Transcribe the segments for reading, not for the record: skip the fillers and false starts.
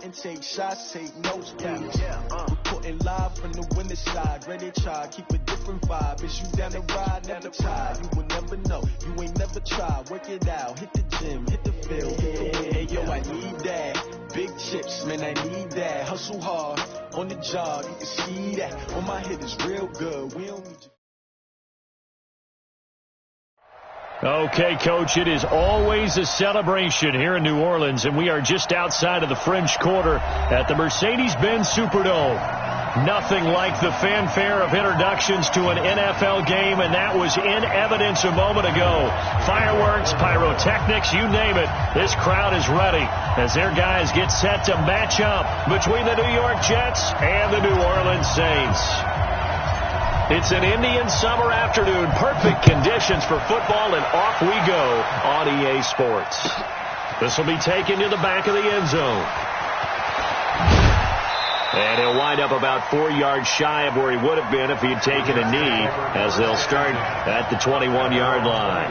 and take shots, take notes, please. Reporting live from the winter side. Ready to try, keep a different vibe. Is you down the ride, never tired. You will never know, you ain't never tried. Work it out, hit the gym, hit the field, hit the way. Hey, yo, I need that. Big chips, man, I need that. Hustle hard, on the job, you can see that. On my head is real good, we don't need you. Okay, Coach, it is always a celebration here in New Orleans, and we are just outside of the French Quarter at the Mercedes-Benz Superdome. Nothing like the fanfare of introductions to an NFL game, and that was in evidence a moment ago. Fireworks, pyrotechnics, you name it. This crowd is ready as their guys get set to match up between the New York Jets and the New Orleans Saints. It's an Indian summer afternoon. Perfect conditions for football, and off we go on EA Sports. This will be taken to the back of the end zone. And he'll wind up about 4 yards shy of where he would have been if he'd taken a knee, as they'll start at the 21-yard line.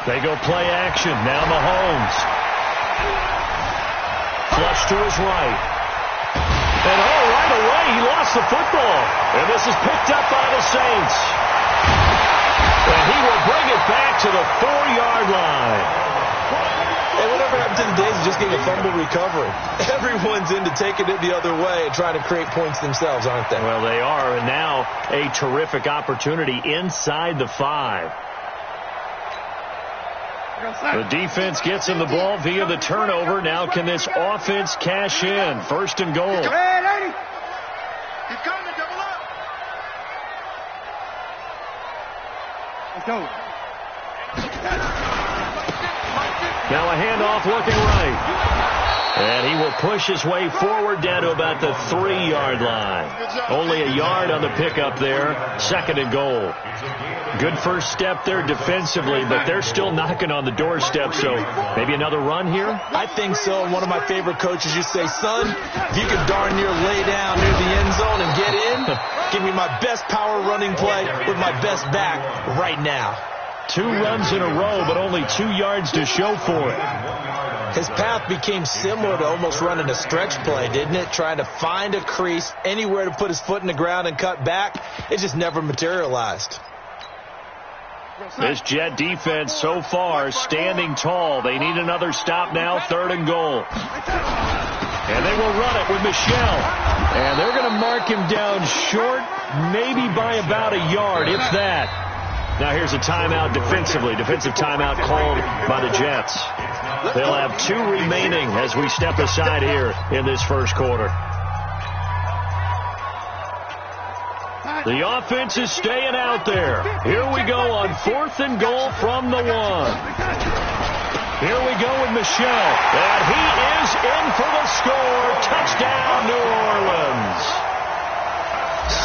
They go play action. Now Mahomes. Flush to his right. And right away, he lost the football. And this is picked up by the Saints. And he will bring it back to the 4-yard line. And whatever happened to the days of just getting a fumble recovery? Everyone's into taking it the other way and trying to create points themselves, aren't they? Well, they are. And now a terrific opportunity inside the 5. The defense gets him the ball via the turnover. Now can this offense cash in? First and goal. Hey, lady. He's coming, double up. Let's go. Now a handoff looking right. And he will push his way forward down to about the 3-yard line. Only a yard on the pickup there. Second and goal. Good first step there defensively, but they're still knocking on the doorstep, so maybe another run here? I think so. One of my favorite coaches used to say, son, if you can darn near lay down near the end zone and get in, give me my best power running play with my best back right now. 2 runs in a row, but only 2 yards to show for it. His path became similar to almost running a stretch play, didn't it? Trying to find a crease, anywhere to put his foot in the ground and cut back. It just never materialized. This Jet defense so far standing tall. They need another stop now, 3rd and goal. And they will run it with Michel. And they're going to mark him down short, maybe by about a yard, if that. Now here's a timeout defensively. Defensive timeout called by the Jets. They'll have 2 remaining as we step aside here in this first quarter. The offense is staying out there. Here we go on 4th and goal from the 1. Here we go with Michel. And he is in for the score. Touchdown, New Orleans.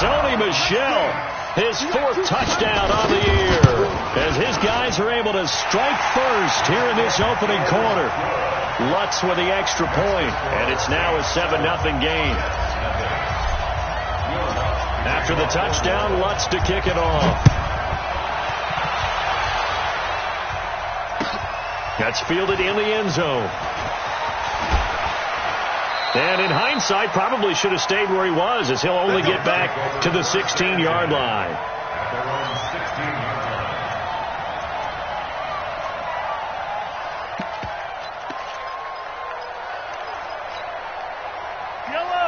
Sony Michel. His 4th touchdown on the year as his guys are able to strike first here in this opening quarter. Lutz with the extra point, and it's now a 7-0 game. After the touchdown, Lutz to kick it off. That's fielded in the end zone. And in hindsight, probably should have stayed where he was, as he'll only get back to the 16-yard line.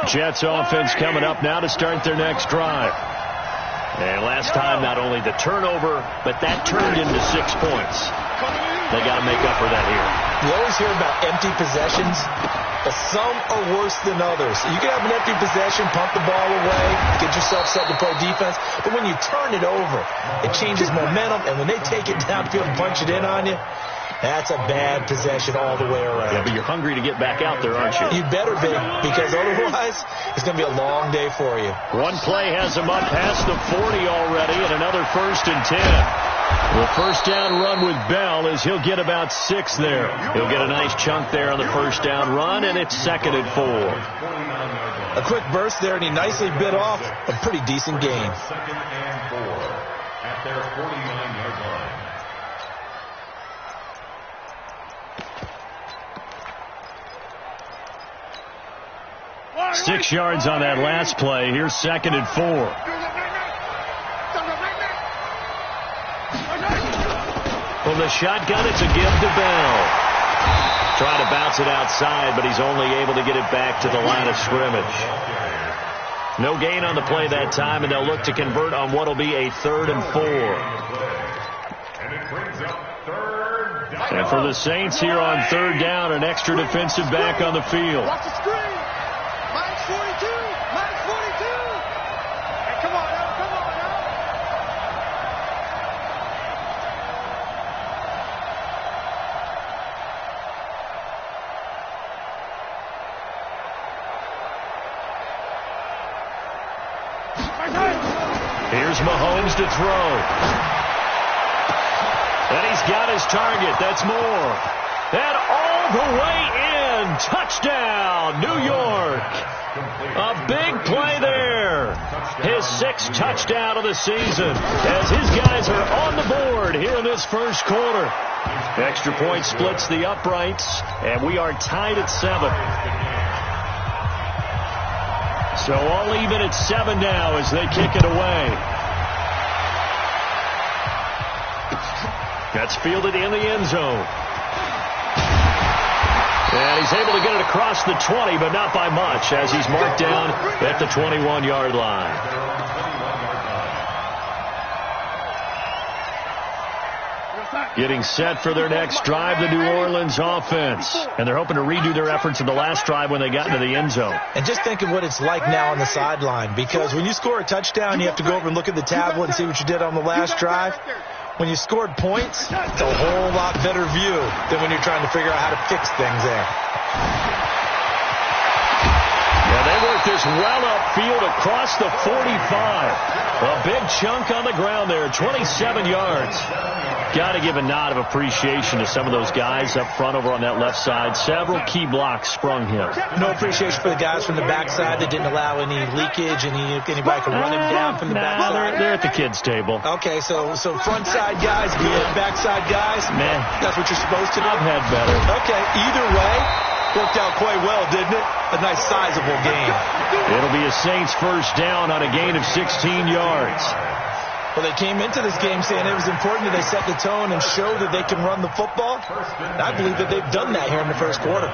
Jets offense coming up now to start their next drive. And last time, not only the turnover, but that turned into 6 points. They got to make up for that here. You always hear about empty possessions. but some are worse than others. You can have an empty possession, pump the ball away, get yourself set to play defense, but when you turn it over, it changes momentum, and when they take it downfield and punch it in on you, that's a bad possession all the way around. Yeah, but you're hungry to get back out there, aren't you? You better be, because otherwise it's going to be a long day for you. One play has him up past the 40 already, and another 1st and 10. The first down run with Bell is he'll get about 6 there. He'll get a nice chunk there on the first down run, and it's 2nd and 4. A quick burst there, and he nicely bit off a pretty decent gain. 2nd and 4 at their 49-yard line. 6 yards on that last play. Here's 2nd and 4. From the shotgun, it's a give to Bell. Trying to bounce it outside, but he's only able to get it back to the line of scrimmage. No gain on the play that time, and they'll look to convert on what will be a 3rd and 4. And for the Saints here on 3rd down, an extra defensive back on the field. Watch the screen. Minus 42. Minus 42. Hey, come on now. Come on now. Here's Mahomes to throw. And he's got his target. That's Moore. And all the way in. Touchdown, New York. A big play there. His 6th touchdown of the season as his guys are on the board here in this first quarter. Extra point splits the uprights, and we are tied at 7. So all even at 7 now as they kick it away. That's fielded in the end zone. And he's able to get it across the 20, but not by much, as he's marked down at the 21-yard line. Getting set for their next drive, the New Orleans offense. And they're hoping to redo their efforts in the last drive when they got into the end zone. And just think of what it's like now on the sideline, because when you score a touchdown, you have to go over and look at the tablet and see what you did on the last drive. When you scored points, it's a whole lot better view than when you're trying to figure out how to fix things there. Yeah, they worked this well upfield across the 45. A big chunk on the ground there, 27 yards. Got to give a nod of appreciation to some of those guys up front over on that left side. Several key blocks sprung him. No appreciation for the guys from the backside that didn't allow any leakage, and anybody could run him down from the backside. They're at the kids' table. Okay, so front side guys good, backside guys, man, that's what you're supposed to do. I've had better. Okay, either way, worked out quite well, didn't it? A nice sizable gain. It'll be a Saints first down on a gain of 16 yards. Well, they came into this game saying it was important that they set the tone and show that they can run the football. And I believe that they've done that here in the first quarter.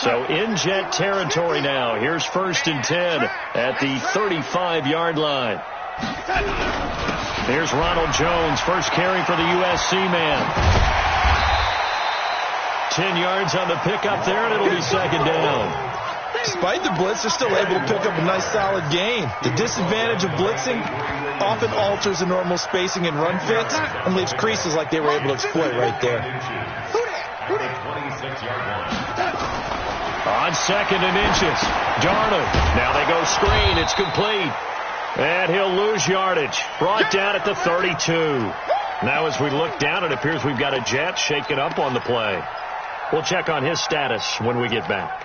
So in Jet territory now. Here's 1st and 10 at the 35-yard line. Here's Ronald Jones, first carry for the USC man. 10 yards on the pickup there, and it'll be 2nd down. Despite the blitz, they're still able to pick up a nice solid gain. The disadvantage of blitzing often alters the normal spacing and run fits and leaves creases like they were able to exploit right there. On 2nd and inches, Darnold. Now they go screen. It's complete. And he'll lose yardage. Brought down at the 32. Now as we look down, it appears we've got a Jet shaken up on the play. We'll check on his status when we get back.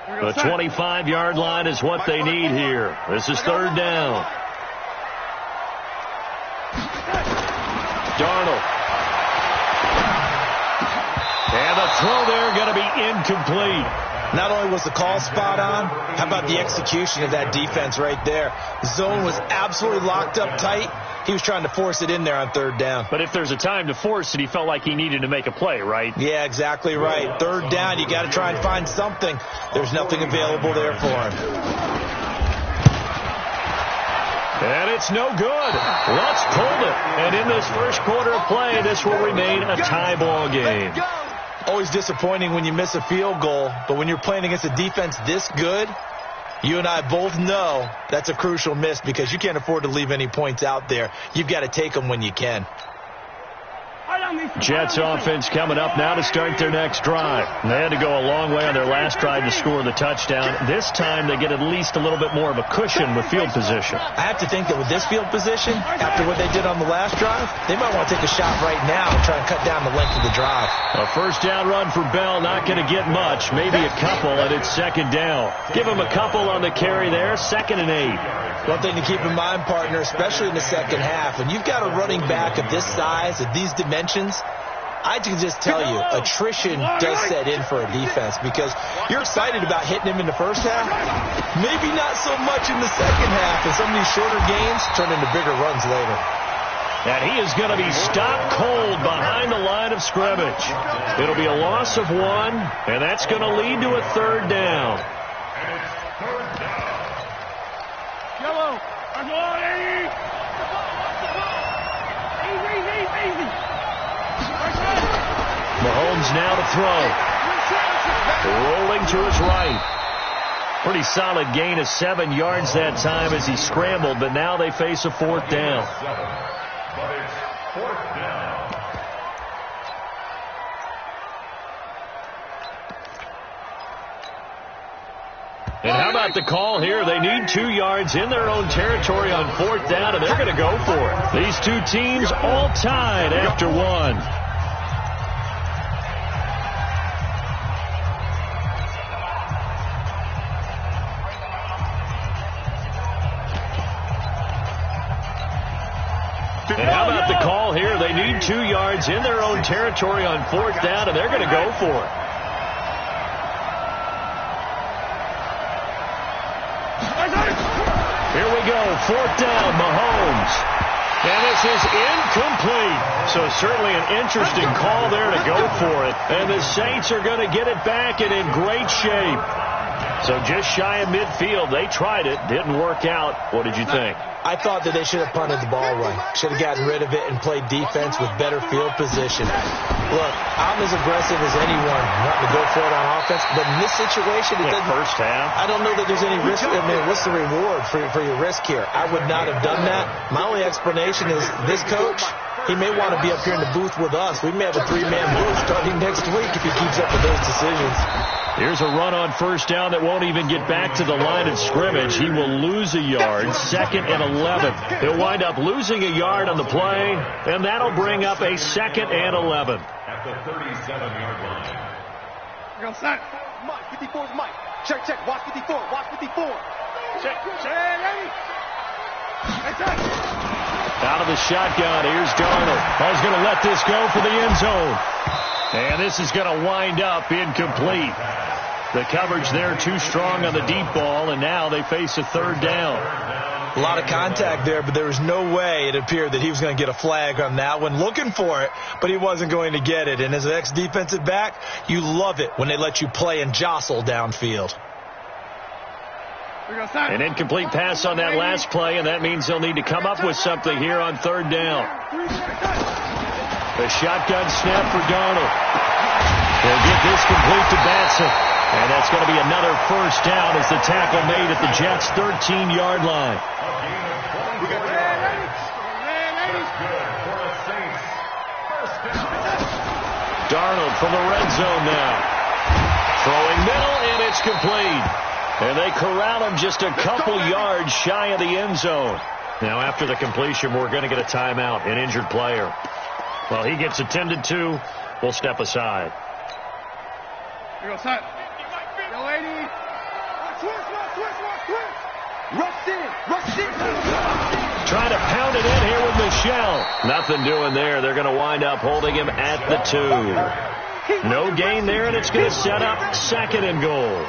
The 25-yard line is what they need here. This is 3rd down. Darnold. And the throw there going to be incomplete. Not only was the call spot on, how about the execution of that defense right there? The zone was absolutely locked up tight. He was trying to force it in there on 3rd down. But if there's a time to force it, he felt like he needed to make a play, right? Yeah, exactly right. 3rd down, you got to try and find something. There's nothing available there for him. it's no good. Lutz pulled it. And in this first quarter of play, this will remain a tie ball game. Always disappointing when you miss a field goal, but when you're playing against a defense this good, you and I both know that's a crucial miss because you can't afford to leave any points out there. You've got to take them when you can. Jets offense coming up now to start their next drive. They had to go a long way on their last drive to score the touchdown. This time they get at least a little bit more of a cushion with field position. I have to think that with this field position, after what they did on the last drive, they might want to take a shot right now and try and cut down the length of the drive. A first down run for Bell, not going to get much, maybe a couple, and it's second down. Give him a couple on the carry there, 2nd and 8. One thing to keep in mind, partner, especially in the second half, when you've got a running back of this size, of these dimensions, I can just tell you, attrition does set in for a defense because you're excited about hitting him in the first half. Maybe not so much in the second half, and some of these shorter gains turn into bigger runs later. And he is going to be stopped cold behind the line of scrimmage. It'll be a loss of 1, and that's going to lead to a 3rd down. Mahomes now to throw. Rolling to his right. Pretty solid gain of 7 yards that time as he scrambled, but now they face a 4th down. But it's 4th down. And how about the call here? They need 2 yards in their own territory on 4th down, and they're going to go for it. These two teams all tied after 1. And how about the call here? They need 2 yards in their own territory on 4th down, and they're going to go for it. Here we go, 4th down, Mahomes. And this is incomplete. So certainly an interesting call there to go for it. And the Saints are going to get it back and in great shape. So just shy of midfield. They tried it. Didn't work out. What did you think? I thought that they should have punted the ball away. Should have gotten rid of it and played defense with better field position. Look, I'm as aggressive as anyone wanting to go for it on offense, but in this situation, it doesn't. First half. I don't know that there's any risk. I mean, what's the reward for your risk here? I would not have done that. My only explanation is this coach, he may want to be up here in the booth with us. We may have a 3-man booth starting next week if he keeps up with those decisions. Here's a run on first down that won't even get back to the line of scrimmage. He will lose a yard, 2nd and 11. He'll wind up losing a yard on the play, and that'll bring up a 2nd and 11. At the 37-yard line. Go, son. Mike, 54 is Mike. Check, check. Watch 54. Watch 54. Check, check. Out of the shotgun, here's Darnold. He's going to let this go for the end zone. And this is going to wind up incomplete. The coverage there too strong on the deep ball, and now they face a 3rd down. A lot of contact there, but there was no way it appeared that he was going to get a flag on that one. Looking for it, but he wasn't going to get it. And as an ex-defensive back, you love it when they let you play and jostle downfield. An incomplete pass on that last play, and that means they'll need to come up with something here on 3rd down. A shotgun snap for Darnold. They'll get this complete to Batson. And that's going to be another first down as the tackle made at the Jets' 13-yard line. Darnold from the red zone now. Throwing middle, and it's complete. And they corral him just a couple yards shy of the end zone. Now, after the completion, we're going to get a timeout, an injured player. Well, he gets attended to. We'll step aside. Here goes, son. Yo, lady. Rush in. Trying to pound it in here with Michelle. Nothing doing there. They're going to wind up holding him at the 2. No gain there, and it's going to set up 2nd and goal.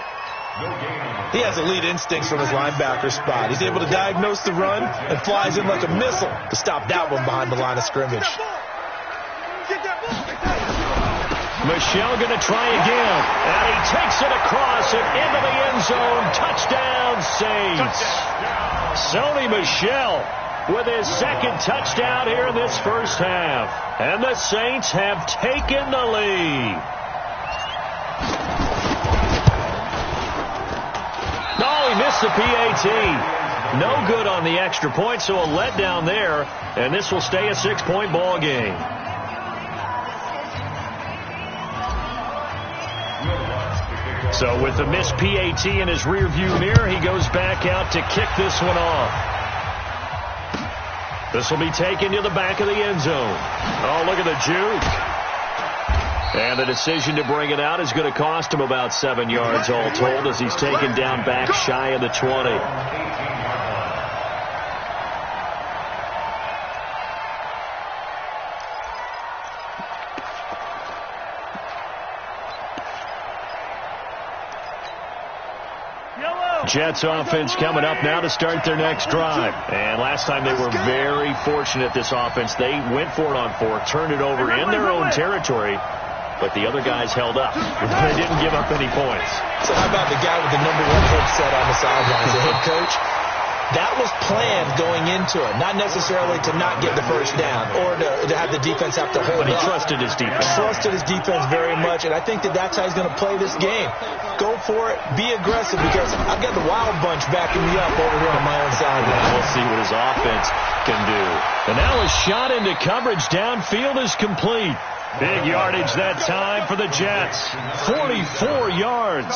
He has elite instincts from his linebacker spot. He's able to diagnose the run and flies in like a missile to stop that one behind the line of scrimmage. Michelle going to try again, and he takes it across and into the end zone. Touchdown, Saints. Sony Michel with his second touchdown here in this first half. And the Saints have taken the lead. Oh, he missed the PAT. No good on the extra point, so a letdown there, and this will stay a 6-point ball game. So with the missed PAT in his rearview mirror, he goes back out to kick this one off. This will be taken to the back of the end zone. Oh, look at the juke. And the decision to bring it out is going to cost him about 7 yards all told as he's taken down back shy of the 20. Jets offense coming up now to start their next drive. And last time they were very fortunate, this offense. They went for it on 4, turned it over in their own territory, but the other guys held up. They didn't give up any points. So how about the guy with the number 1 headset on the sidelines, the head coach? That was planned going into it, not necessarily to not get the first down or to have the defense have to hold But he up. trusted his defense. Trusted his defense very much, and I think that's how he's going to play this game. Go for it. Be aggressive, because I've got the Wild Bunch backing me up over here on my own sideline. We'll see what his offense can do. And now a shot into coverage downfield is complete. Big yardage that time for the Jets. 44 yards.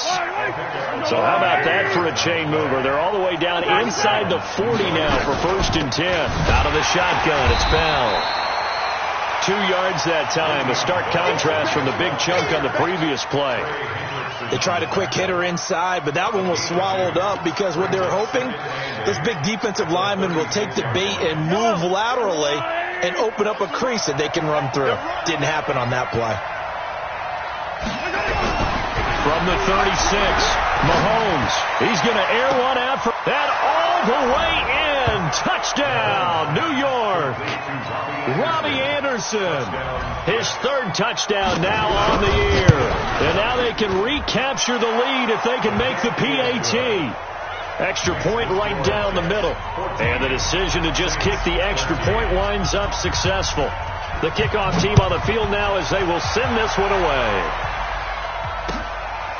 So how about that for a chain mover? They're all the way down inside the 40 now for 1st and 10. Out of the shotgun, it's Bell. 2 yards that time. A stark contrast from the big chunk on the previous play. They tried a quick hitter inside, but that one was swallowed up because what they were hoping, this big defensive lineman will take the bait and move laterally and open up a crease that they can run through. Didn't happen on that play. From the 36, Mahomes. He's going to air one out for that all the way in. Touchdown, New York. Robbie Anderson. His 3rd touchdown now on the year. And now they can recapture the lead if they can make the PAT. Extra point right down the middle. And the decision to just kick the extra point winds up successful. The kickoff team on the field now as they will send this one away.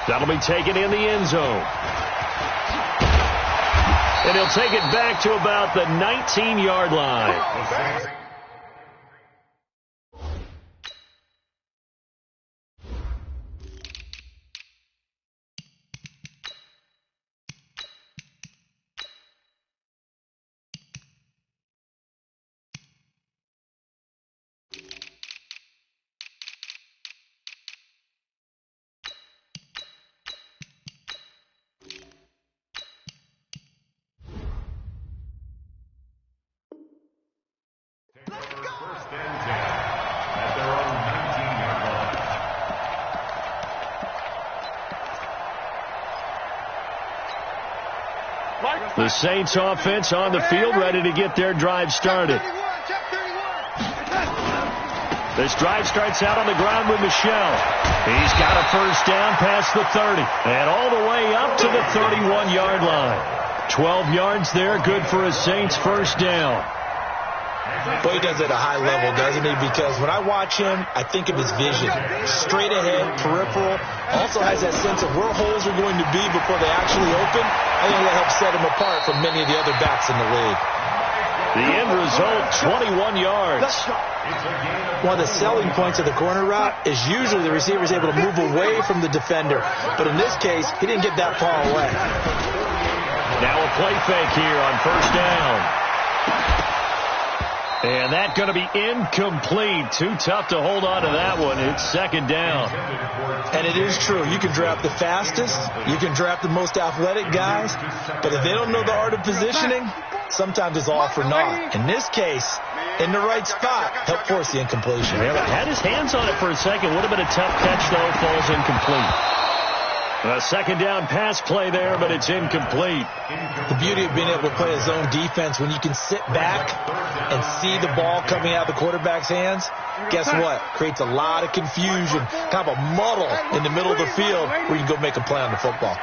That'll be taken in the end zone. And he'll take it back to about the 19-yard line. The Saints offense on the field, ready to get their drive started. This drive starts out on the ground with Michel. He's got a first down past the 30 and all the way up to the 31-yard line. 12 yards there, good for a Saints first down. Boy, he does it at a high level, doesn't he? Because when I watch him, I think of his vision. Straight ahead, peripheral. Also has that sense of where holes are going to be before they actually open. I think that helps set him apart from many of the other backs in the league. The end result, 21 yards. One of the selling points of the corner route is usually the receiver is able to move away from the defender. But in this case, he didn't get that far away. Now a play fake here on first down. And that's going to be incomplete. Too tough to hold on to that one. It's 2nd down. And it is true. You can draft the fastest. You can draft the most athletic guys. But if they don't know the art of positioning, sometimes it's all for naught. In this case, in the right spot, help force the incompletion. Had his hands on it for a second. Would have been a tough catch, though. Falls incomplete. A 2nd down pass play there, but it's incomplete. The beauty of being able to play a zone defense when you can sit back and see the ball coming out of the quarterback's hands, guess what? Creates a lot of confusion, kind of a muddle in the middle of the field where you can go make a play on the football.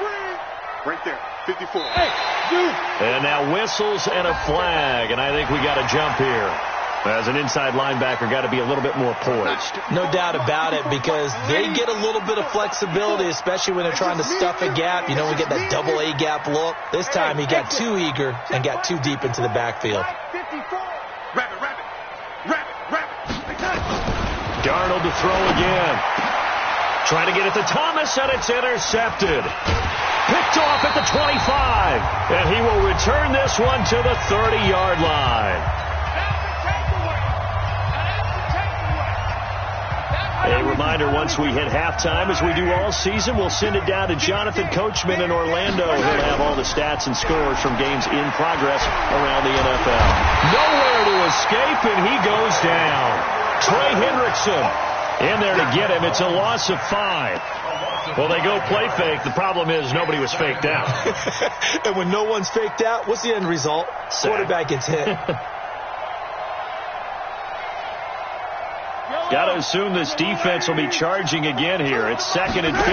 Right there. 54. And now whistles and a flag, and I think we got a jump here. As an inside linebacker, got to be a little bit more poised. No doubt about it, because they get a little bit of flexibility, especially when they're trying to stuff a gap. You know, we get that double A gap look. This time he got too eager and got too deep into the backfield. Darnold to throw again. Trying to get it to Thomas, and it's intercepted. Picked off at the 25, and he will return this one to the 30-yard line. A reminder, once we hit halftime, as we do all season, we'll send it down to Jonathan Coachman in Orlando. He'll have all the stats and scores from games in progress around the NFL. Nowhere to escape, and he goes down. Trey Hendrickson in there to get him. It's a loss of 5. Well, they go play fake. The problem is nobody was faked out. And when no one's faked out, what's the end result? Quarterback gets hit. Got to assume this defense will be charging again here. It's 2nd and 15.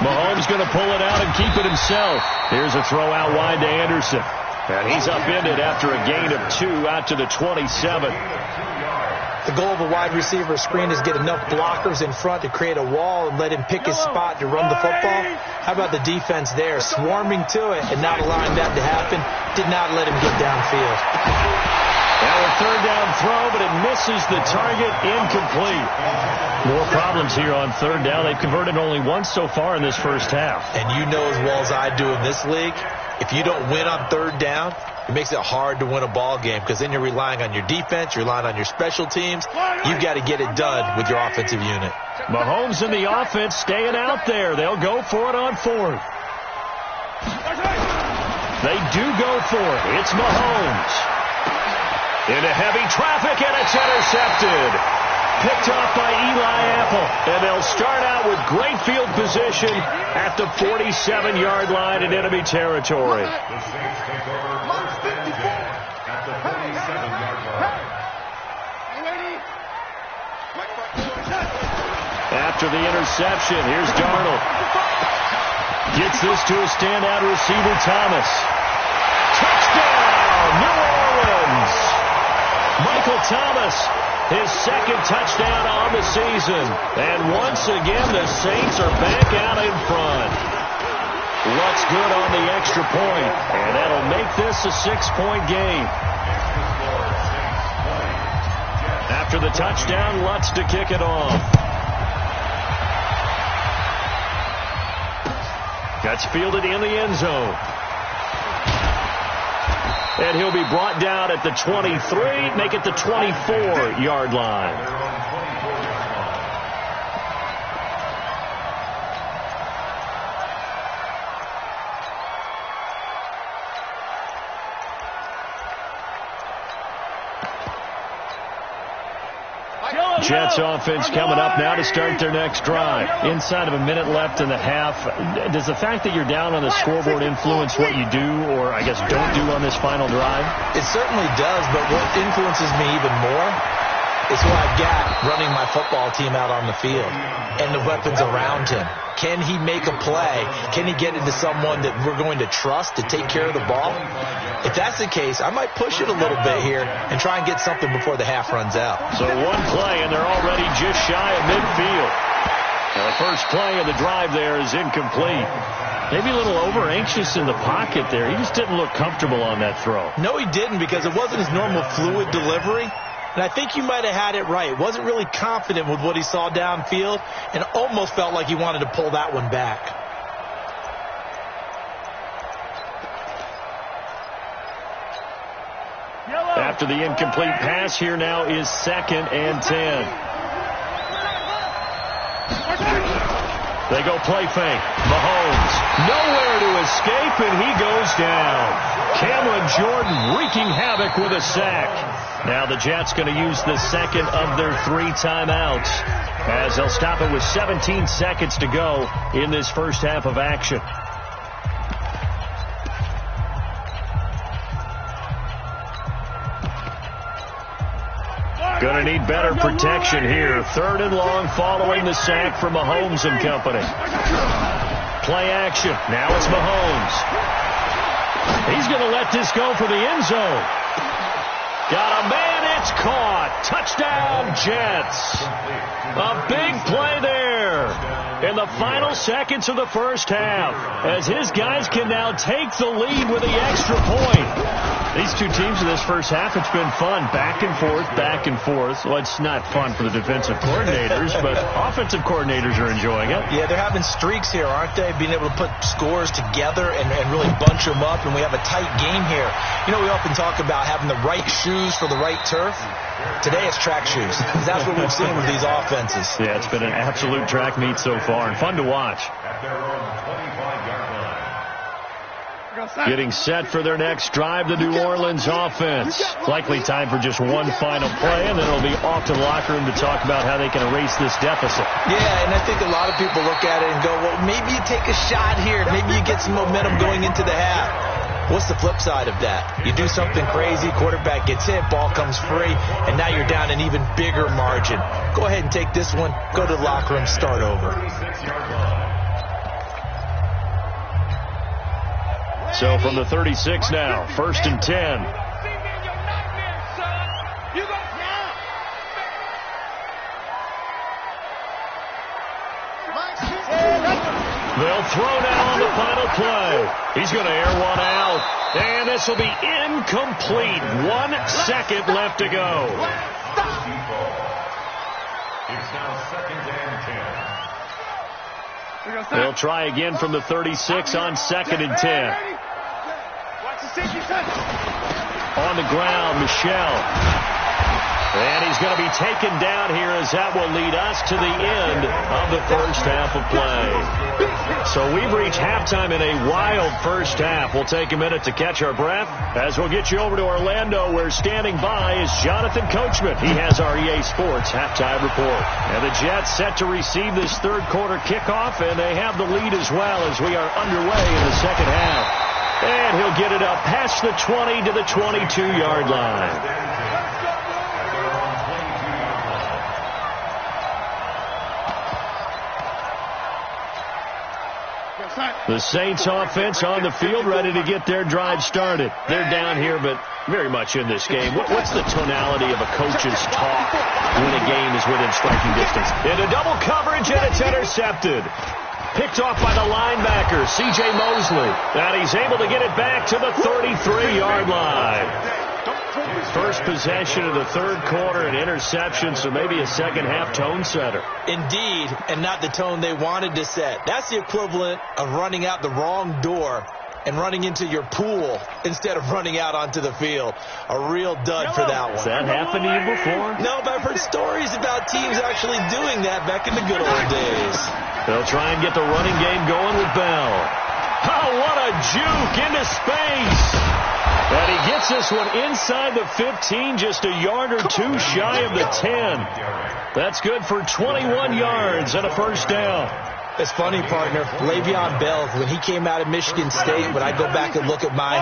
Mahomes going to pull it out and keep it himself. Here's a throw out wide to Anderson. And he's upended after a gain of 2 out to the 27. The goal of a wide receiver screen is get enough blockers in front to create a wall and let him pick his spot to run the football. How about the defense there, swarming to it and not allowing that to happen? Did not let him get downfield. Now a 3rd down throw, but it misses the target, incomplete. More problems here on 3rd down. They've converted only once so far in this first half. And you know as well as I do in this league, if you don't win on 3rd down, it makes it hard to win a ball game, because then you're relying on your defense, you're relying on your special teams. You've got to get it done with your offensive unit. Mahomes and the offense staying out there. They'll go for it on 4th. They do go for it. It's Mahomes. Into heavy traffic, and it's intercepted. Picked off by Eli Apple. And they'll start out with great field position at the 47-yard line in enemy territory. After the interception, here's Darnold. Gets this to a standout receiver, Thomas. Touchdown, New Orleans! Michael Thomas, his 2nd touchdown on the season. And once again, the Saints are back out in front. Lutz good on the extra point, and that'll make this a 6-point game. After the touchdown, Lutz to kick it off. That's fielded in the end zone. And he'll be brought down at the 23, make it the 24-yard line. Jets offense coming up now to start their next drive. Inside of a minute left in the half. Does the fact that you're down on the scoreboard influence what you do, or I guess don't do on this final drive? It certainly does, but what influences me even more is who I've got running my football team out on the field and the weapons around him. Can he make a play? Can he get into someone that we're going to trust to take care of the ball? If that's the case, I might push it a little bit here and try and get something before the half runs out. So one play, and they're already just shy of midfield. Now the first play of the drive there is incomplete. Maybe a little over-anxious in the pocket there. He just didn't look comfortable on that throw. No, he didn't, because it wasn't his normal fluid delivery. And I think you might have had it right. Wasn't really confident with what he saw downfield and almost felt like he wanted to pull that one back. After the incomplete pass, here now is 2nd and 10. They go play fake. Mahomes, nowhere to escape, and he goes down. Cameron Jordan wreaking havoc with a sack. Now the Jets going to use the 2nd of their 3 timeouts, as they'll stop it with 17 seconds to go in this first half of action. Going to need better protection here. 3rd and long following the sack from Mahomes and company. Play action. Now it's Mahomes. He's going to let this go for the end zone. Got a man. It's caught. Touchdown, Jets. A big play there in the final seconds of the first half as his guys can now take the lead with the extra point. These two teams in this first half, it's been fun. Back and forth, back and forth. Well, it's not fun for the defensive coordinators, but offensive coordinators are enjoying it. Yeah, they're having streaks here, aren't they? Being able to put scores together and really bunch them up, and we have a tight game here. You know, we often talk about having the right shoes for the right turf. Today it's track shoes. That's what we've seen with these offenses. Yeah, it's been an absolute track meet so far, and fun to watch. Getting set for their next drive, the New Orleans offense. Likely time for just one final play, and then it'll be off to the locker room to talk about how they can erase this deficit. Yeah, and I think a lot of people look at it and go, well, maybe you take a shot here. Maybe you get some momentum going into the half. What's the flip side of that? You do something crazy, quarterback gets hit, ball comes free, and now you're down an even bigger margin. Go ahead and take this one, go to the locker room, start over. So from the 36 now, 1st and 10. They'll throw now on the final play. He's going to air one out. And this will be incomplete. 1 second left to go. It's now 2nd and 10. They'll try again from the 36 on 2nd and 10. On the ground, Michel. And he's going to be taken down here as that will lead us to the end of the first half of play. So we've reached halftime in a wild first half. We'll take a minute to catch our breath as we'll get you over to Orlando, where standing by is Jonathan Coachman. He has our EA Sports halftime report. And the Jets set to receive this third quarter kickoff, and they have the lead as well as we are underway in the second half. And he'll get it up past the 20 to the 22-yard line. The Saints offense on the field, ready to get their drive started. They're down here, but very much in this game. What's the tonality of a coach's talk when a game is within striking distance? Into double coverage, and it's intercepted. Picked off by the linebacker, C.J. Mosley. And he's able to get it back to the 33-yard line. First possession of the third quarter, an interception, so maybe a second-half tone setter. Indeed, and not the tone they wanted to set. That's the equivalent of running out the wrong door and running into your pool instead of running out onto the field. A real dud for that one. Has that happened to you before? No, but I've heard stories about teams actually doing that back in the good old days. They'll try and get the running game going with Bell. Oh, what a juke into space. And he gets this one inside the 15, just a yard or two shy of the 10. That's good for 21 yards and a first down. It's funny, partner. Le'Veon Bell, when he came out of Michigan State, when I go back and look at my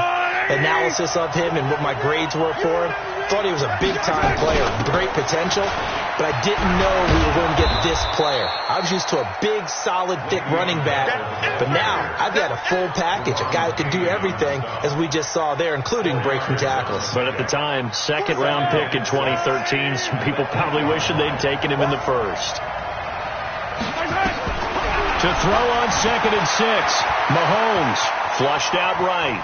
analysis of him and what my grades were for him, thought he was a big-time player, great potential, but I didn't know we were going to get this player. I was used to a big, solid, thick running back, but now I've got a full package, a guy who can do everything, as we just saw there, including breaking tackles. But at the time, second-round pick in 2013, some people probably wishing they'd taken him in the first. To throw on 2nd and 6. Mahomes flushed out right.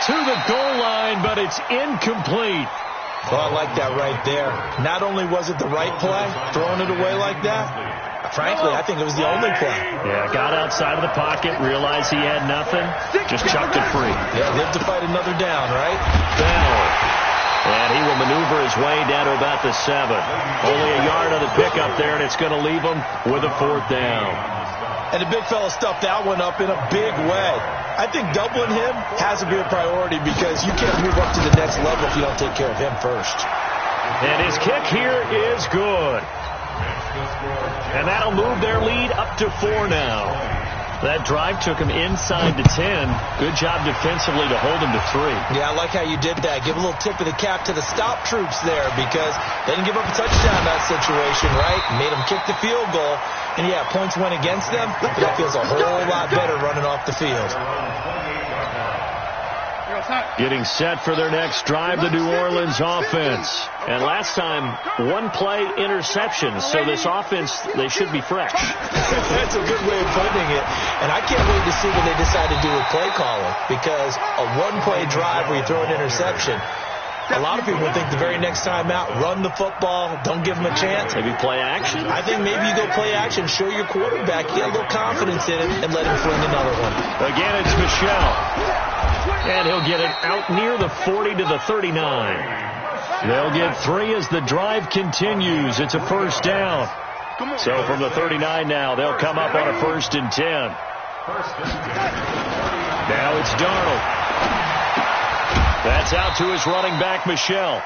To the goal line, but it's incomplete. Well, I like that right there. Not only was it the right play, throwing it away like that, frankly, I think it was the only play. Yeah, got outside of the pocket, realized he had nothing, just chucked it free. Yeah, live to fight another down, right? Bell. And he will maneuver his way down to about the 7. Only a yard on the pickup there, and it's going to leave him with a 4th down. And the big fella stuffed that one up in a big way. I think doubling him has to be a priority because you can't move up to the next level if you don't take care of him first. And his kick here is good. And that'll move their lead up to 4 now. That drive took him inside the 10. Good job defensively to hold him to 3. Yeah, I like how you did that. Give a little tip of the cap to the stop troops there because they didn't give up a touchdown in that situation, right? Made them kick the field goal. And, yeah, points went against them. That feels a whole lot better running off the field. Getting set for their next drive, the New Orleans offense. And last time, one-play interception. So this offense, they should be fresh. That's a good way of putting it. And I can't wait to see what they decide to do with play calling. Because a one-play drive where you throw an interception, a lot of people would think the very next time out, run the football, don't give them a chance. Maybe play action? I think maybe you go play action, show your quarterback, get a little confidence in it, and let him fling another one. Again, it's Michel. And he'll get it out near the 40 to the 39. They'll get 3 as the drive continues. It's a first down. So from the 39 now, they'll come up on a 1st and 10. Now it's Darnold. That's out to his running back, Michel.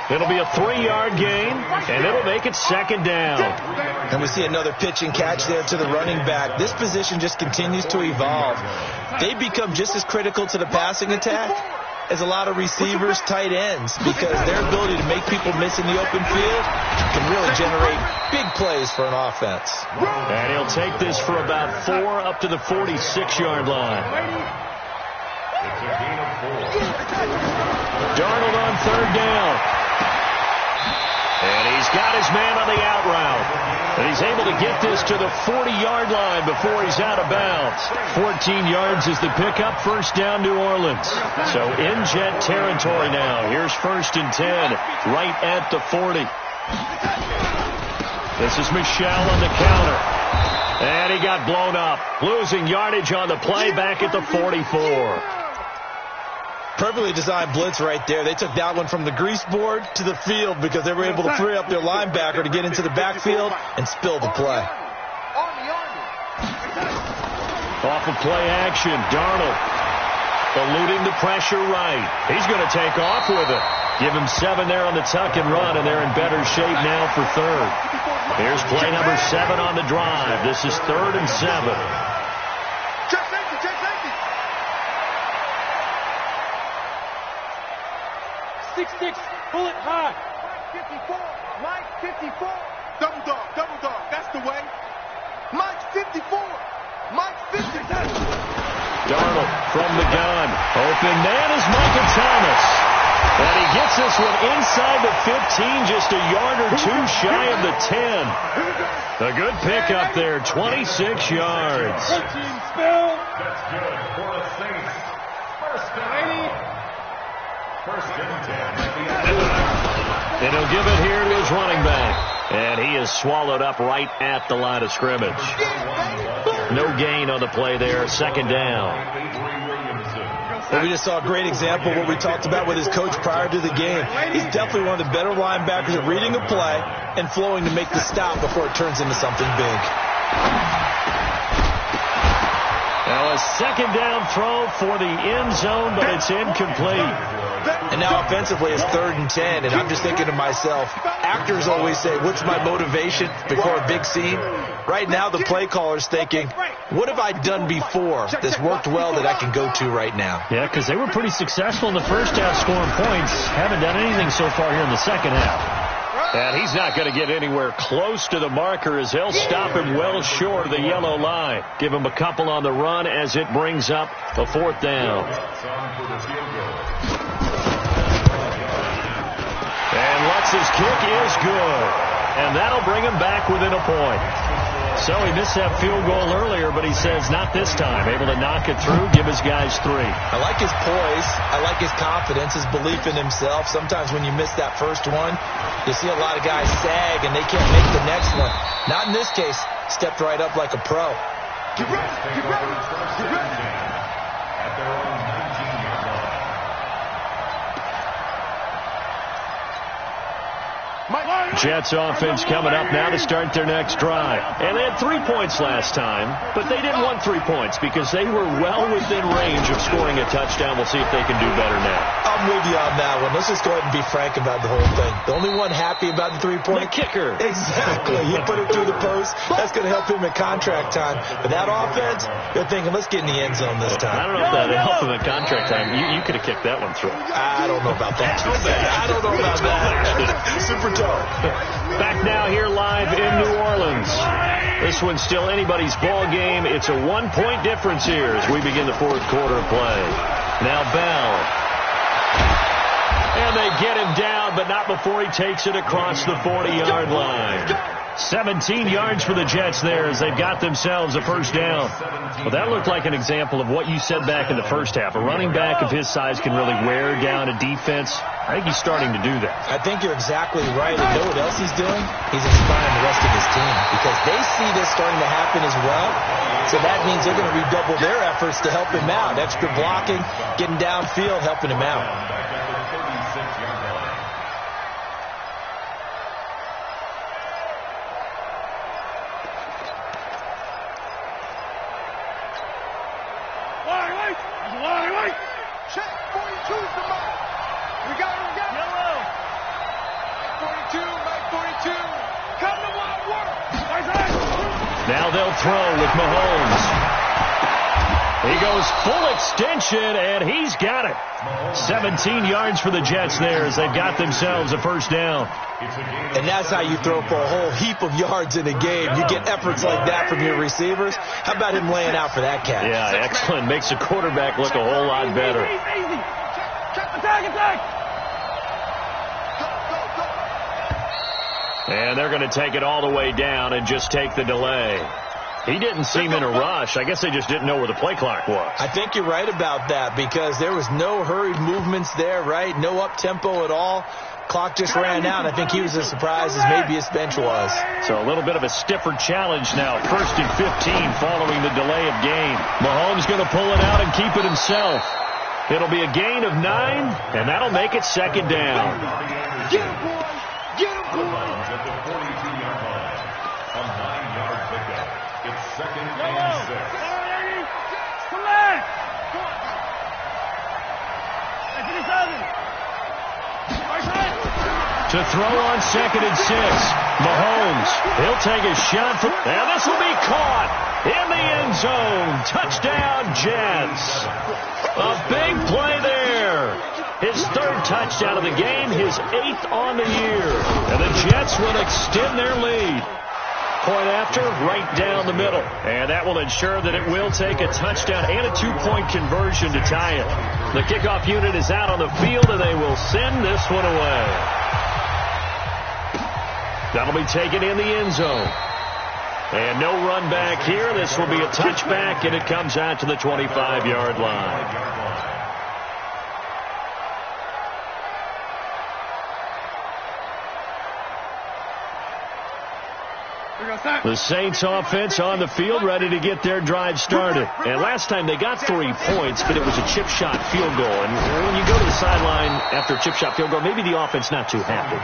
It'll be a 3-yard gain, and it'll make it 2nd down. And we see another pitch and catch there to the running back. This position just continues to evolve. They become just as critical to the passing attack as a lot of receivers, tight ends, because their ability to make people miss in the open field can really generate big plays for an offense. And he'll take this for about 4 up to the 46-yard line. Darnold on 3rd down. And he's got his man on the out route. And he's able to get this to the 40-yard line before he's out of bounds. 14 yards is the pickup. 1st down, New Orleans. So in Jet territory now. Here's 1st and 10, right at the 40. This is Michel on the counter. And he got blown up. Losing yardage on the play back at the 44. Perfectly designed blitz right there. They took that one from the grease board to the field because they were able to free up their linebacker to get into the backfield and spill the play. Off of play action, Darnold eluding the pressure right. He's going to take off with it. Give him 7 there on the tuck and run, and they're in better shape now for 3rd. Here's play number 7 on the drive. This is 3rd and 7. 6-6, pull it high. Mike 54. Double dog, that's the way. Mike 54. Mike 54. Darnold from the gun. Open man is Michael Thomas. And he gets this one inside the 15, just a yard or 2 shy of the 10. A good pickup there, 26 yards. That's good for the Saints. First and 10. And he'll give it here to his running back. And he is swallowed up right at the line of scrimmage. No gain on the play there. 2nd down. Well, we just saw a great example of what we talked about with his coach prior to the game. He's definitely one of the better linebackers at reading a play and flowing to make the stop before it turns into something big. Now a 2nd down throw for the end zone, but it's incomplete. And now offensively it's 3rd and 10, and I'm just thinking to myself, actors always say, what's my motivation before a big scene? Right now the play caller's thinking, what have I done before that's worked well that I can go to right now? Yeah, because they were pretty successful in the first half scoring points. Haven't done anything so far here in the second half. And he's not going to get anywhere close to the marker as they'll stop him well short of the yellow line. Give him a couple on the run as it brings up a 4th down. And Lutz's kick is good. And that'll bring him back within a point. So he missed that field goal earlier, but he says not this time. Able to knock it through, give his guys 3. I like his poise. I like his confidence, his belief in himself. Sometimes when you miss that first one, you see a lot of guys sag and they can't make the next one. Not in this case. Stepped right up like a pro. Get ready. At their own 19-yard line. Jets offense coming up now to start their next drive. And they had 3 points last time, but they didn't want 3 points because they were well within range of scoring a touchdown. We'll see if they can do better now. I'm with you on that one. Let's just go ahead and be frank about the whole thing. The only one happy about the 3-point? The kicker. Exactly. He put it through the post. That's going to help him at contract time. But that offense, they're thinking, let's get in the end zone this time. I don't know if that helped him at contract time. You could have kicked that one through. I don't know about that. I don't know about that. Super tough. Back now here live in New Orleans. This one's still anybody's ball game. It's a 1-point difference here as we begin the fourth quarter of play. Now Bell. And they get him down, but not before he takes it across the 40-yard line. 17 yards for the Jets there as they've got themselves a first down. Well, that looked like an example of what you said back in the first half. A running back of his size can really wear down a defense. I think he's starting to do that. I think you're exactly right. And know what else he's doing? He's inspiring the rest of his team because they see this starting to happen as well. So that means they're going to redouble their efforts to help him out. Extra blocking, getting downfield, helping him out. Check, 42's the mark. We got it. Yellow. 42, Mike 42. Come to wild work. Now they'll throw with Mahomes. He goes full extension, and he's got it. 17 yards for the Jets there as they've got themselves a first down. And that's how you throw for a whole heap of yards in a game. You get efforts like that from your receivers. How about him laying out for that catch? Yeah, excellent. Makes the quarterback look a whole lot better. And they're going to take it all the way down and just take the delay. He didn't seem in a rush. I guess they just didn't know where the play clock was. I think you're right about that because there was no hurried movements there, right? No up-tempo at all. Clock just ran out. I think he was as surprised as maybe his bench was. So a little bit of a stiffer challenge now. 1st and 15 following the delay of game. Mahomes going to pull it out and keep it himself. It'll be a gain of 9, and that'll make it second down. Get him, boy. Get him, boy. At the 42-yard line. A 9-yard pickup. It's 2nd and 6. Come on. To throw on 2nd and 6. Mahomes, he'll take a shot from, and this will be caught in the end zone. Touchdown, Jets. A big play there. His 3rd touchdown of the game, his 8th on the year. And the Jets will extend their lead. Point after, right down the middle. And that will ensure that it will take a touchdown and a 2-point conversion to tie it. The kickoff unit is out on the field, and they will send this one away. That'll be taken in the end zone. And no run back here. This will be a touchback, and it comes out to the 25-yard line. The Saints offense on the field ready to get their drive started. And last time they got 3 points, but it was a chip shot field goal. And when you go to the sideline after a chip shot field goal, maybe the offense not too happy.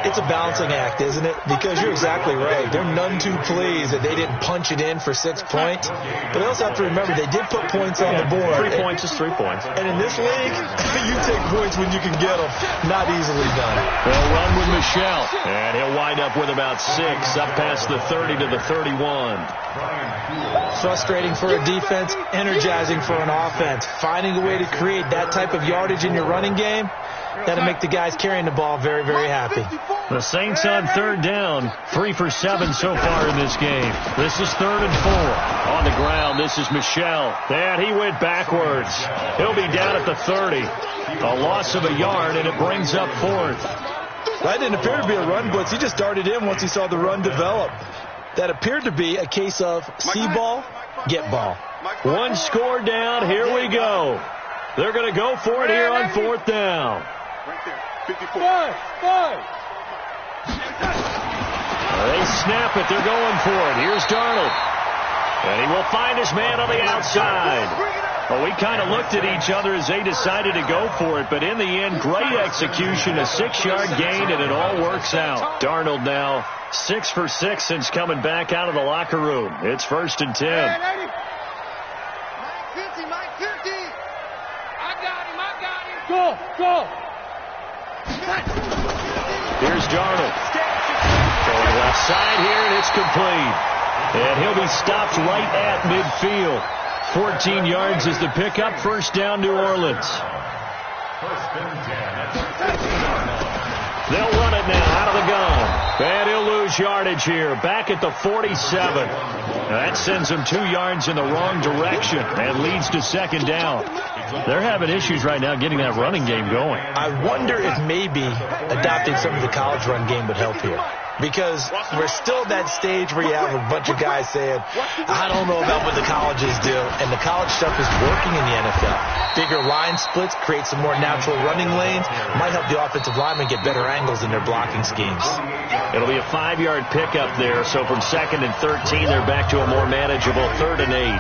It's a balancing act, isn't it? Because you're exactly right. They're none too pleased that they didn't punch it in for 6 points. But they also have to remember they did put points on the board. 3 points is 3 points. And in this league, you take points when you can get them. Not easily done. They'll run with Michelle. And he'll wind up with about 6 up past the 30 to the 31. Frustrating for a defense, energizing for an offense. Finding a way to create that type of yardage in your running game, that'll make the guys carrying the ball very, very happy. The Saints on 3rd down, 3 for 7 so far in this game. This is 3rd and 4. On the ground, this is Michelle. And he went backwards. He'll be down at the 30. A loss of a yard, and it brings up 4th. That didn't appear to be a run blitz. He just darted in once he saw the run develop. That appeared to be a case of see ball, get ball. 1 score down. Here we go. They're going to go for it here on 4th down. Right there. 54. They snap it. They're going for it. Here's Darnold. And he will find his man on the outside. Well, we kind of looked at each other as they decided to go for it, but in the end, great execution, a 6-yard gain, and it all works out. Darnold now 6 for 6 since coming back out of the locker room. It's 1st and 10. Mike 50, Mike 50. I got him. Go. Here's Darnold. Going left side here, and it's complete. And he'll be stopped right at midfield. 14 yards is the pickup. 1st down, New Orleans. 1st and 10. They'll run it now out of the gun. And he'll lose yardage here. Back at the 47. That sends him 2 yards in the wrong direction and leads to 2nd down. They're having issues right now getting that running game going. I wonder if maybe adopting some of the college run game would help here. Because we're still at that stage where you have a bunch of guys saying, I don't know about what the colleges do. And the college stuff is working in the NFL. Bigger line splits, create some more natural running lanes. Might help the offensive linemen get better angles in their blocking schemes. It'll be a 5-yard pickup there. So from 2nd and 13, they're back to a more manageable 3rd and 8.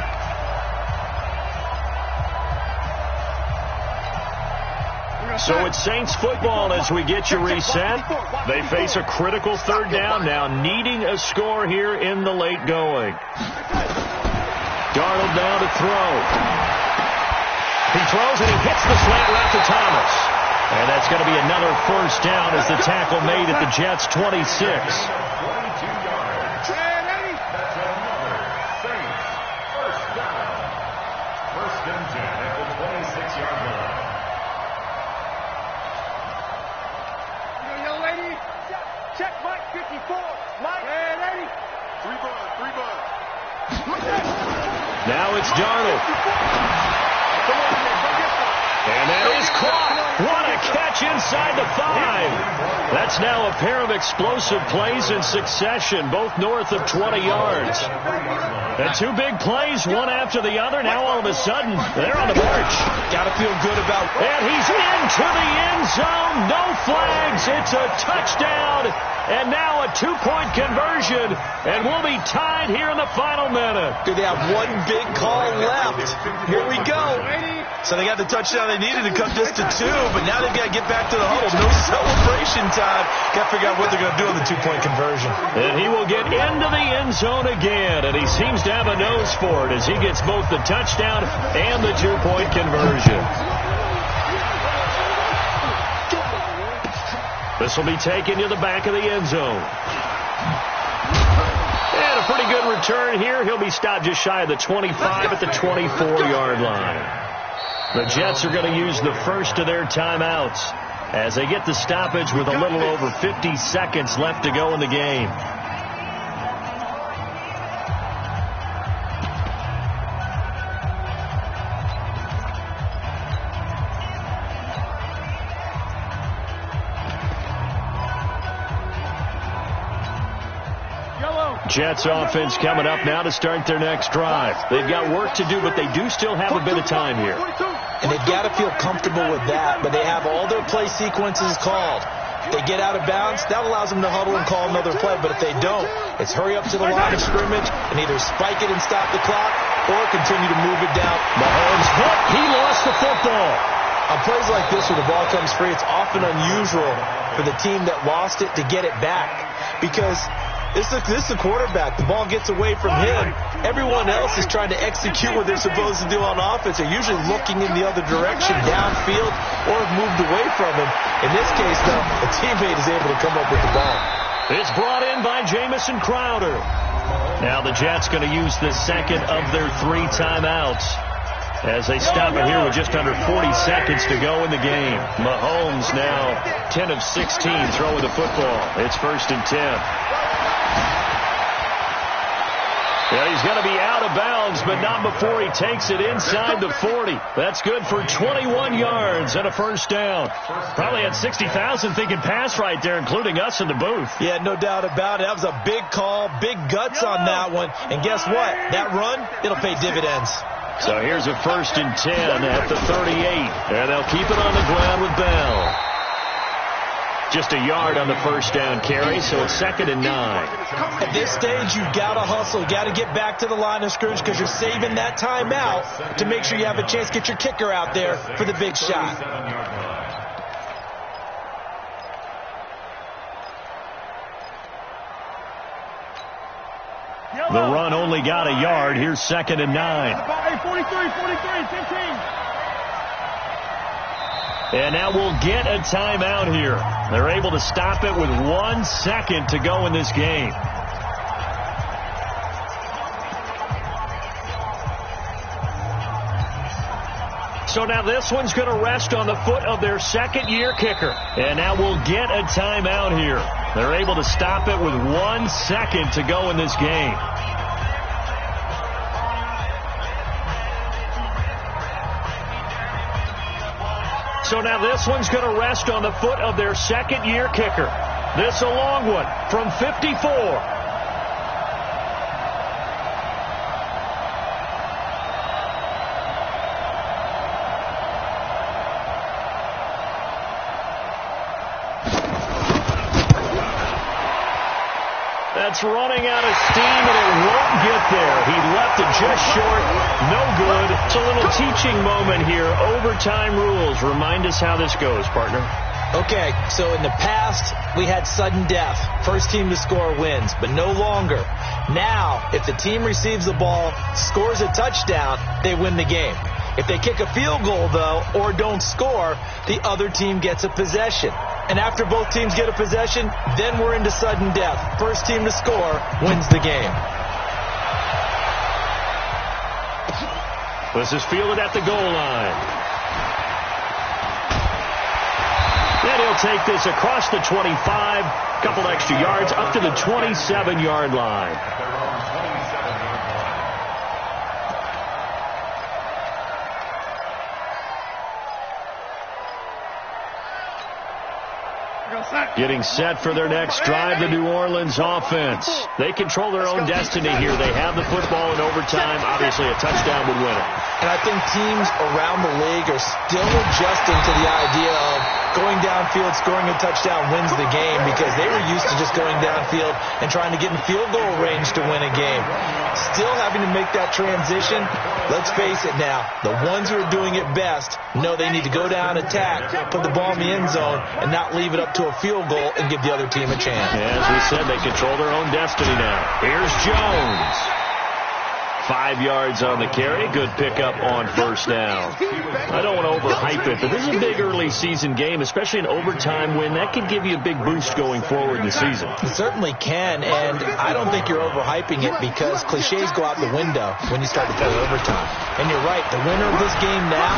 So it's Saints football as we get you reset. They face a critical 3rd down now, needing a score here in the late going. Darnold now to throw. He throws and he hits the slant route to Thomas. And that's going to be another 1st down as the tackle made at the Jets' 26. Check Mike 54. Mike. And 80. 3 bud. Now it's Darnold. And that is caught. What a catch inside the 5. That's now a pair of explosive plays in succession, both north of 20 yards. And 2 big plays, one after the other. Now all of a sudden, they're on the march. Got to feel good about. And he's into the end zone. No flags. It's a touchdown. And now a 2-point conversion. And we'll be tied here in the final minute. They have one big call left. Here we go. So they got the touchdown they needed to cut this to 2, but now they've got to get back to the huddle. No celebration time. Got to figure out what they're going to do on the 2-point conversion. And he will get into the end zone again, and he seems to have a nose for it as he gets both the touchdown and the 2-point conversion. This will be taken to the back of the end zone. And a pretty good return here. He'll be stopped just shy of the 25 at the 24-yard line. The Jets are going to use the first of their timeouts as they get the stoppage with a little over 50 seconds left to go in the game. Jets offense coming up now to start their next drive. They've got work to do, but they do still have a bit of time here. And they've got to feel comfortable with that, but they have all their play sequences called. If they get out of bounds, that allows them to huddle and call another play, but if they don't, it's hurry up to the line of scrimmage and either spike it and stop the clock or continue to move it down. Mahomes hit. He lost the football. On plays like this where the ball comes free, it's often unusual for the team that lost it to get it back because this is the quarterback. The ball gets away from him. Everyone else is trying to execute what they're supposed to do on offense. They're usually looking in the other direction, downfield, or have moved away from him. In this case, though, a teammate is able to come up with the ball. It's brought in by Jamison Crowder. Now the Jets going to use the second of their 3 timeouts as they stop it here with just under 40 seconds to go in the game. Mahomes now 10 of 16 throwing the football. It's 1st and 10. Yeah, he's going to be out of bounds, but not before he takes it inside the 40. That's good for 21 yards and a 1st down. Probably had 60,000 thinking pass right there, including us in the booth. Yeah, no doubt about it. That was a big call, big guts on that one. And guess what? That run, it'll pay dividends. So here's a 1st and 10 at the 38. And they'll keep it on the ground with Bell. Just a yard on the first down carry, so it's 2nd and 9. At this stage, you've got to hustle. You've got to get back to the line of scrimmage because you're saving that timeout to make sure you have a chance to get your kicker out there for the big shot. The run only got a yard. Here's 2nd and 9. 43, 15. And now we'll get a timeout here. They're able to stop it with 1 second to go in this game. So now this one's going to rest on the foot of their second-year kicker. And now we'll get a timeout here. They're able to stop it with 1 second to go in this game. So now this one's going to rest on the foot of their second-year kicker. This a long one from 54. That's running out of steam, and it won't get there. He left it just short. No good. It's a little teaching moment here. Overtime rules. Remind us how this goes, partner. Okay, so in the past, we had sudden death. First team to score wins, but no longer. Now, if the team receives the ball, scores a touchdown, they win the game. If they kick a field goal, though, or don't score, the other team gets a possession. And after both teams get a possession, then we're into sudden death. First team to score wins the game. This is fielded at the goal line. And he'll take this across the 25, couple extra yards, up to the 27-yard line. Getting set for their next drive, the New Orleans offense. They control their own destiny here. They have the football in overtime. Obviously, a touchdown would win it. And I think teams around the league are still adjusting to the idea of going downfield, scoring a touchdown wins the game because they were used to just going downfield and trying to get in field goal range to win a game. Still having to make that transition. Let's face it now, the ones who are doing it best know they need to go down, attack, put the ball in the end zone, and not leave it up to a field goal and give the other team a chance. As we said, they control their own destiny now. Here's Jones. 5 yards on the carry. Good pickup on first down. I don't want to overhype it, but this is a big early season game, especially an overtime win. That could give you a big boost going forward in the season. It certainly can, and I don't think you're overhyping it because cliches go out the window when you start to play overtime. And you're right, the winner of this game now,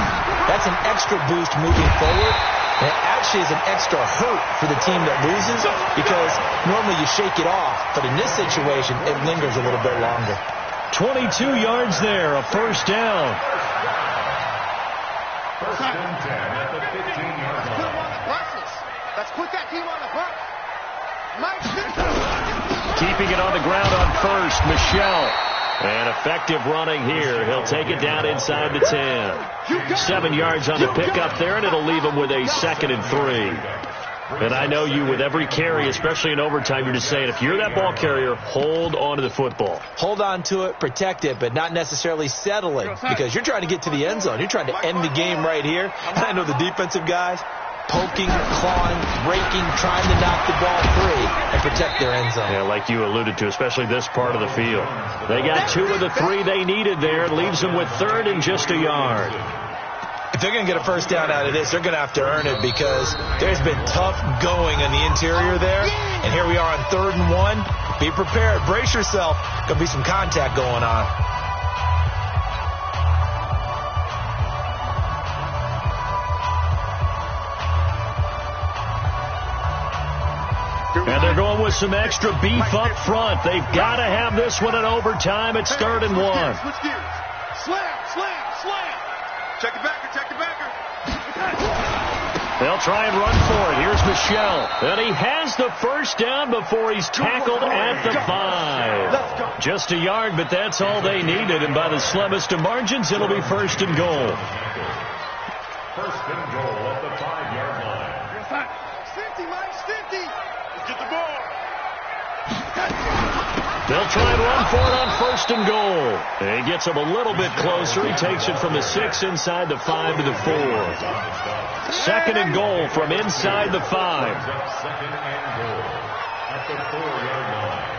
that's an extra boost moving forward. And it actually is an extra hurt for the team that loses because normally you shake it off, but in this situation, it lingers a little bit longer. 22 yards there, a first down. First and 10 at the 15-yard line. Let's put that team on the bus. Keeping it on the ground on first, Michel. And effective running here. He'll take it down inside the 10. 7 yards on the pickup there, and it'll leave him with a 2nd and 3. And I know you, with every carry, especially in overtime, you're just saying, if you're that ball carrier, hold on to the football. Hold on to it, protect it, but not necessarily settling because you're trying to get to the end zone. You're trying to end the game right here. And I know the defensive guys poking, clawing, raking, trying to knock the ball free and protect their end zone. Yeah, like you alluded to, especially this part of the field. They got 2 of the 3 they needed there. Leaves them with 3rd and just a yard. If they're going to get a first down out of this, they're going to have to earn it because there's been tough going in the interior there. And here we are on 3rd and 1. Be prepared. Brace yourself. Going to be some contact going on. And they're going with some extra beef up front. They've got to have this one in overtime. It's 3rd and 1. Switch gears. Slam. Check the backer. They'll try and run for it. Here's Michel. And he has the first down before he's tackled at the 5. Just a yard, but that's all they needed. And by the slimmest of margins, it'll be 1st and goal. 1st and goal at the 5-yard line. Mike's 50. Let's get the ball. They'll try and run for it on 1st and goal. He gets him a little bit closer. He takes it from the 6 inside the 5 to the 4. 2nd and goal from inside the 5. Second and goal at the 4-yard line.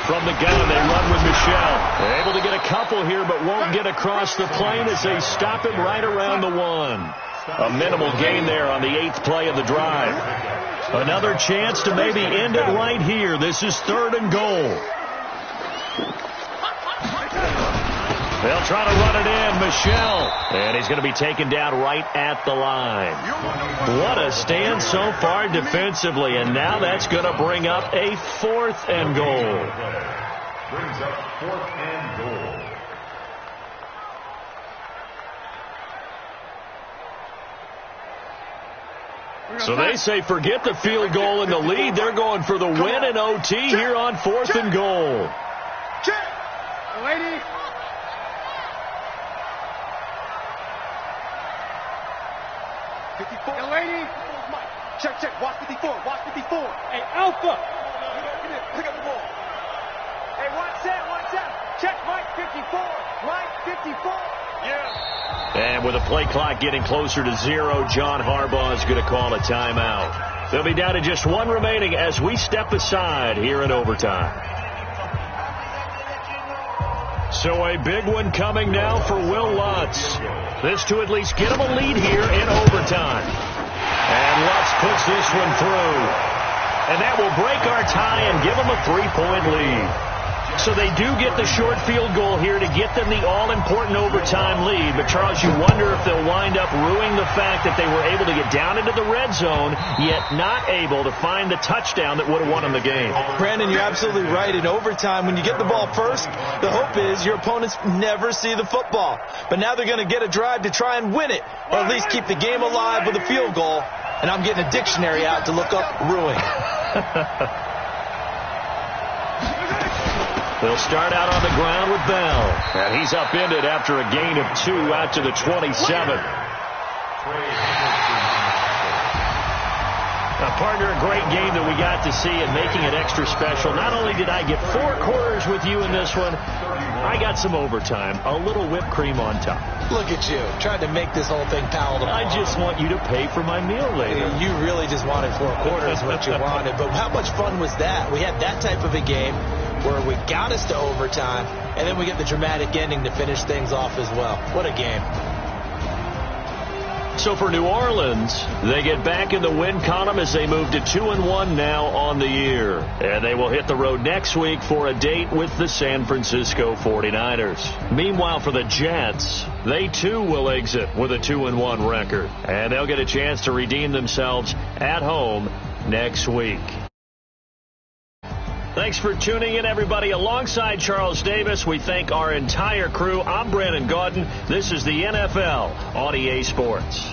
From the gun, they run with Michel. They're able to get a couple here, but won't get across the plane as they stop him right around the 1. A minimal gain there on the 8th play of the drive. Another chance to maybe end it right here. This is 3rd and goal. They'll try to run it in. Michel. And he's going to be taken down right at the line. What a stand so far defensively. And now that's going to bring up a 4th and goal. Brings up 4th and goal. So they say forget the field goal and the lead. They're going for the win in OT here on 4th and goal. Check. Lady. Young lady. Check, check. Watch 54. Watch 54. Hey, Alpha. Pick up the ball. Hey, watch that. Watch that. Check Mike 54. Mike 54. Yeah. And with the play clock getting closer to 0, John Harbaugh is going to call a timeout. They'll be down to just 1 remaining as we step aside here in overtime. So a big one coming now for Will Lutz. This to at least get him a lead here in overtime. And Lutz puts this one through. And that will break our tie and give them a 3-point lead. So they do get the short field goal here to get them the all-important overtime lead. But, Charles, you wonder if they'll wind up ruining the fact that they were able to get down into the red zone, yet not able to find the touchdown that would have won them the game. Brandon, you're absolutely right. In overtime, when you get the ball first, the hope is your opponents never see the football. But now they're going to get a drive to try and win it, or at least keep the game alive with a field goal. And I'm getting a dictionary out to look up ruin. They'll start out on the ground with Bell. And he's upended after a gain of 2 out to the 27. Partner, a great game that we got to see and making it extra special. Not only did I get 4 quarters with you in this one, I got some overtime, a little whipped cream on top. Look at you, trying to make this whole thing palatable. I just want you to pay for my meal later. You really just wanted 4 quarters, what you wanted. But how much fun was that? We had that type of a game where we got us to overtime, and then we get the dramatic ending to finish things off as well. What a game. So for New Orleans, they get back in the win column as they move to 2-1 now on the year. And they will hit the road next week for a date with the San Francisco 49ers. Meanwhile, for the Jets, they too will exit with a 2-1 record. And they'll get a chance to redeem themselves at home next week. Thanks for tuning in, everybody. Alongside Charles Davis, we thank our entire crew. I'm Brandon Gaudin. This is the NFL on EA Sports.